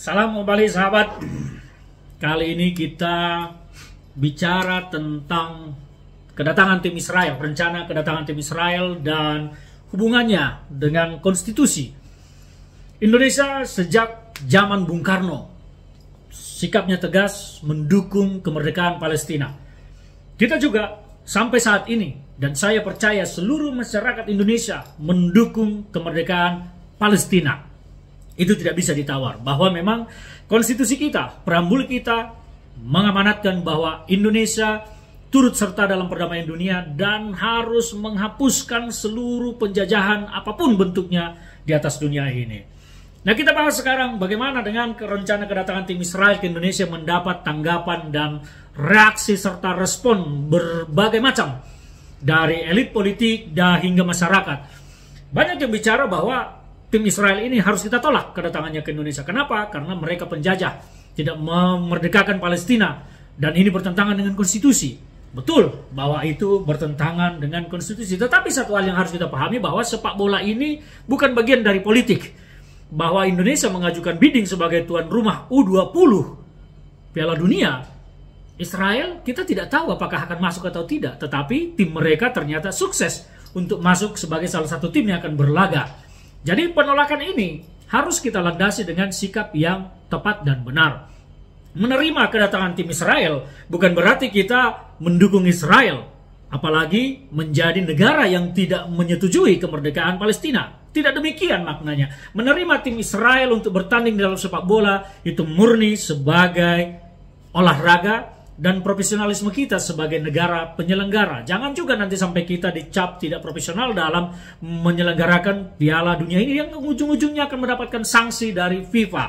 Salam kembali sahabat. Kali ini kita bicara tentang kedatangan tim Israel, rencana kedatangan tim Israel dan hubungannya dengan konstitusi. Indonesia sejak zaman Bung Karno sikapnya tegas mendukung kemerdekaan Palestina. Kita juga sampai saat ini, dan saya percaya seluruh masyarakat Indonesia mendukung kemerdekaan Palestina. Itu tidak bisa ditawar, bahwa memang konstitusi kita, preambul kita mengamanatkan bahwa Indonesia turut serta dalam perdamaian dunia dan harus menghapuskan seluruh penjajahan apapun bentuknya di atas dunia ini. Nah, kita bahas sekarang bagaimana dengan rencana kedatangan tim Israel ke Indonesia mendapat tanggapan dan reaksi serta respon berbagai macam dari elit politik dan hingga masyarakat. Banyak yang bicara bahwa tim Israel ini harus kita tolak kedatangannya ke Indonesia. Kenapa? Karena mereka penjajah, tidak memerdekakan Palestina, dan ini bertentangan dengan konstitusi. Betul bahwa itu bertentangan dengan konstitusi. Tetapi satu hal yang harus kita pahami, bahwa sepak bola ini bukan bagian dari politik. Bahwa Indonesia mengajukan bidding sebagai tuan rumah U20 Piala Dunia, Israel kita tidak tahu apakah akan masuk atau tidak. Tetapi tim mereka ternyata sukses untuk masuk sebagai salah satu tim yang akan berlaga. Jadi penolakan ini harus kita landasi dengan sikap yang tepat dan benar. Menerima kedatangan tim Israel bukan berarti kita mendukung Israel, apalagi menjadi negara yang tidak menyetujui kemerdekaan Palestina. Tidak demikian maknanya. Menerima tim Israel untuk bertanding dalam sepak bola itu murni sebagai olahraga dan profesionalisme kita sebagai negara penyelenggara. Jangan juga nanti sampai kita dicap tidak profesional dalam menyelenggarakan Piala Dunia ini yang ujung-ujungnya akan mendapatkan sanksi dari FIFA.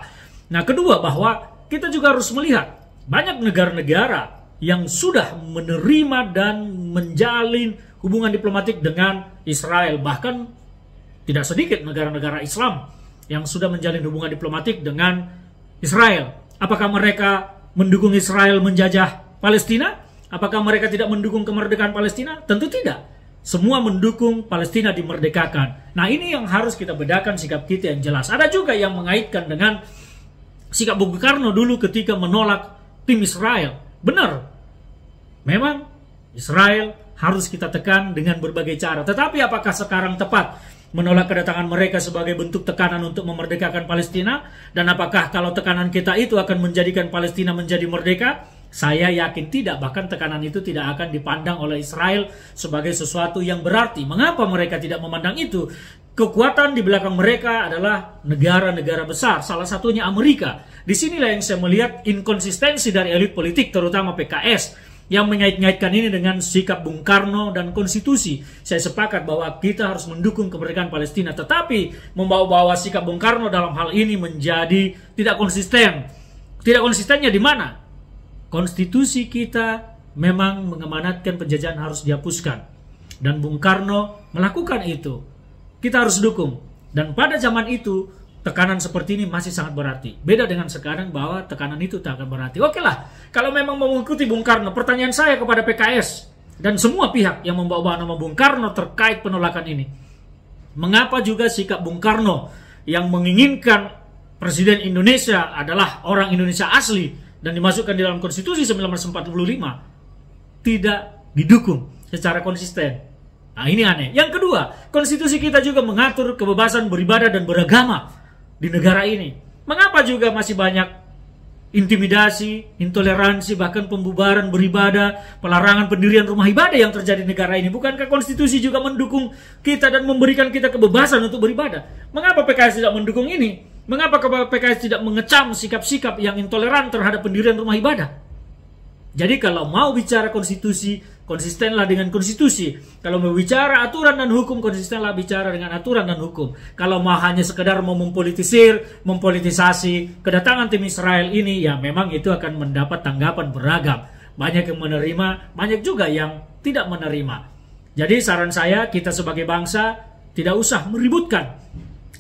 Nah, kedua, bahwa kita juga harus melihat banyak negara-negara yang sudah menerima dan menjalin hubungan diplomatik dengan Israel. Bahkan tidak sedikit negara-negara Islam yang sudah menjalin hubungan diplomatik dengan Israel. Apakah mereka mendukung Israel menjajah Palestina? Apakah mereka tidak mendukung kemerdekaan Palestina? Tentu tidak. Semua mendukung Palestina dimerdekakan. Nah, ini yang harus kita bedakan sikap kita yang jelas. Ada juga yang mengaitkan dengan sikap Bung Karno dulu ketika menolak tim Israel. Benar. Memang Israel harus kita tekan dengan berbagai cara. Tetapi apakah sekarang tepat menolak kedatangan mereka sebagai bentuk tekanan untuk memerdekakan Palestina? Dan apakah kalau tekanan kita itu akan menjadikan Palestina menjadi merdeka? Saya yakin tidak. Bahkan tekanan itu tidak akan dipandang oleh Israel sebagai sesuatu yang berarti. Mengapa mereka tidak memandang itu? Kekuatan di belakang mereka adalah negara-negara besar, salah satunya Amerika. Disinilah yang saya melihat inkonsistensi dari elit politik, terutama PKS, yang mengait-ngaitkan ini dengan sikap Bung Karno dan konstitusi. Saya sepakat bahwa kita harus mendukung kemerdekaan Palestina, tetapi membawa-bawa sikap Bung Karno dalam hal ini menjadi tidak konsisten. Tidak konsistennya di mana? Konstitusi kita memang mengamanatkan penjajahan harus dihapuskan, dan Bung Karno melakukan itu. Kita harus dukung. Dan pada zaman itu tekanan seperti ini masih sangat berarti. Beda dengan sekarang bahwa tekanan itu tak akan berarti. Oke lah, kalau memang mau mengikuti Bung Karno, pertanyaan saya kepada PKS dan semua pihak yang membawa nama Bung Karno terkait penolakan ini. Mengapa juga sikap Bung Karno yang menginginkan Presiden Indonesia adalah orang Indonesia asli dan dimasukkan di dalam konstitusi 1945 tidak didukung secara konsisten? Nah, ini aneh. Yang kedua, konstitusi kita juga mengatur kebebasan beribadah dan beragama di negara ini. Mengapa juga masih banyak intimidasi, intoleransi, bahkan pembubaran beribadah, pelarangan pendirian rumah ibadah yang terjadi di negara ini? Bukankah konstitusi juga mendukung kita dan memberikan kita kebebasan untuk beribadah? Mengapa PKS tidak mendukung ini? Mengapa PKS tidak mengecam sikap-sikap yang intoleran terhadap pendirian rumah ibadah? Jadi kalau mau bicara konstitusi, konsistenlah dengan konstitusi. Kalau mau bicara aturan dan hukum, konsistenlah bicara dengan aturan dan hukum. Kalau mau hanya sekedar mau mempolitisasi kedatangan tim Israel ini, ya memang itu akan mendapat tanggapan beragam. Banyak yang menerima, banyak juga yang tidak menerima. Jadi saran saya, kita sebagai bangsa tidak usah meributkan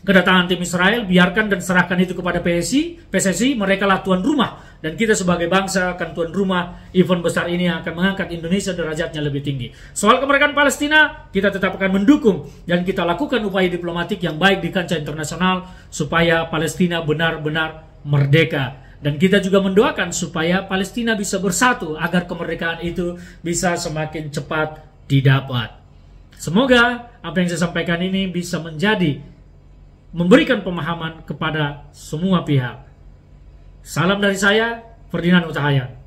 kedatangan tim Israel, biarkan dan serahkan itu kepada PSSI, mereka lah tuan rumah. Dan kita sebagai bangsa akan tuan rumah event besar ini yang akan mengangkat Indonesia derajatnya lebih tinggi. Soal kemerdekaan Palestina, kita tetap akan mendukung dan kita lakukan upaya diplomatik yang baik di kancah internasional supaya Palestina benar-benar merdeka. Dan kita juga mendoakan supaya Palestina bisa bersatu agar kemerdekaan itu bisa semakin cepat didapat. Semoga apa yang saya sampaikan ini bisa memberikan pemahaman kepada semua pihak. Salam dari saya, Ferdinand Huta Hayan.